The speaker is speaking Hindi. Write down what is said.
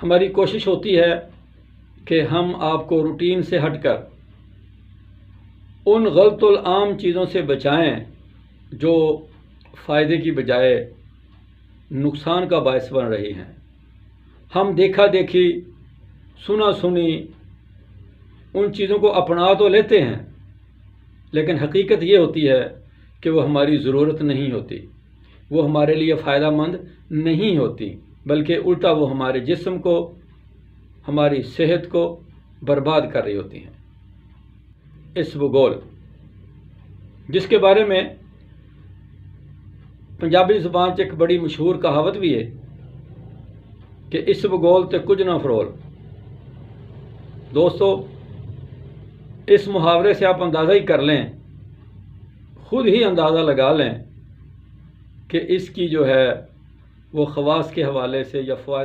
हमारी कोशिश होती है कि हम आपको रूटीन से हटकर उन गलतुल आम चीज़ों से बचाएं जो फ़ायदे की बजाय नुकसान का बायस बन रही हैं। हम देखा देखी, सुना सुनी उन चीज़ों को अपना तो लेते हैं, लेकिन हकीकत ये होती है कि वो हमारी ज़रूरत नहीं होती, वो हमारे लिए फ़ायदा मंद नहीं होती, बल्कि उल्टा वो हमारे जिस्म को, हमारी सेहत को बर्बाद कर रही होती हैं। इसबगोल, जिसके बारे में पंजाबी ज़ुबान च एक बड़ी मशहूर कहावत भी है कि इसबगोल ते कुछ ना फरोल। दोस्तों, इस मुहावरे से आप अंदाज़ा ही कर लें, खुद ही अंदाज़ा लगा लें कि इसकी जो है वो ख़वास के हवाले से या फ़वाइद